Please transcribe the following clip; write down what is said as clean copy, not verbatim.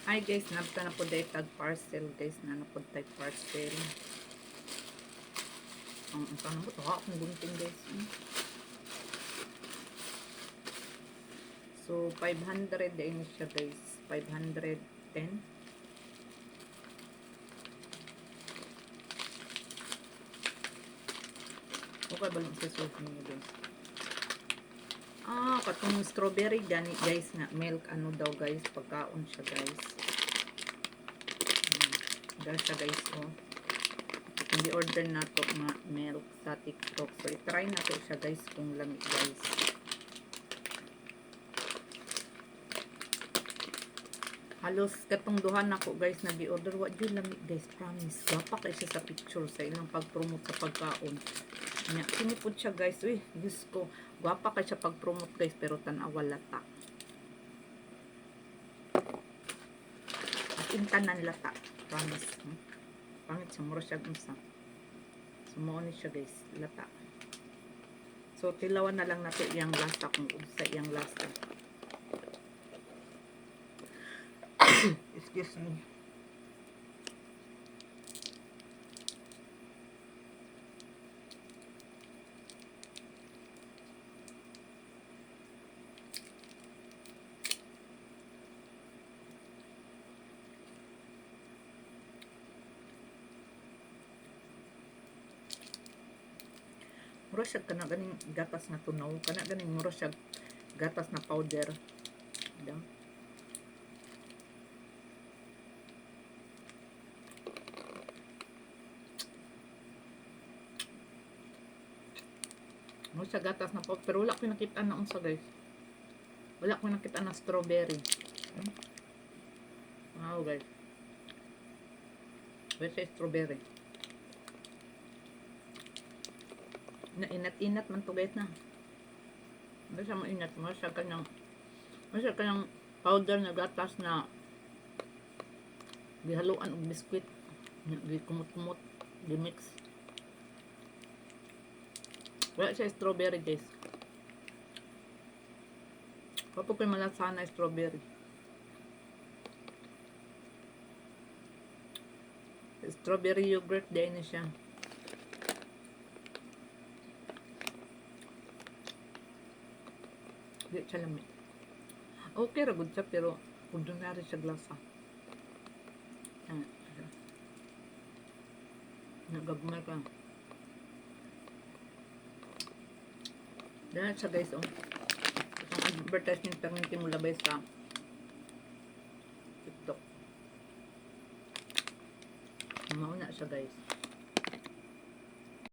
Hi guys, nabta na po day tag parcel guys, na po tag parcel. Ang tanong ko, akong gunting guys. So 500 din siya guys, 510. Okay ba lang sa suot niyo guys? Katong strawberry gani guys nga milk ano daw guys, pagkaon siya guys. Dahil siya guys oh. Hindi order na to nga milk sa TikTok. So i-try na to siya guys kung lamig guys. Halos katong duhan nako guys nag-order wa jud lamig guys, promise. Gapa kay siya sa picture sa ilang pag-promote sa pagkaon. Nya sinipod siya guys. Uy, Diyos ko. Gwapa kay siya pag-promote guys pero tanawa lata. As in tanan lata. Promise. Pangit siya. Mura siya unsa. Sumuon siya guys. Lata. So tilawan na lang natin yung lasa kung unsa yung lasa. Excuse me. Mura siya kana ganing gatas na tunaw, kana ganing mura siya gatas na powder. Dang. Mura siya gatas na powder, pero wala ko nakita na unsa guys. Wala ko nakita na strawberry. Wow guys. Where's the strawberry? Na inat-inat man to guys na. Basta mo inat mo sa kanyang powder na gatas na gihaluan og biskwit, gikumot-kumot, gimix. Wala siya strawberry guys. Kapag ko'y malasa na strawberry. Strawberry yogurt din na siya. Di siya lamig. Okay ra gud siya pero ordinary siya glasa. Nagagmay ka. Dahil siya guys oh. Itong advertisement perminti mo labay sa TikTok. Mauna siya guys.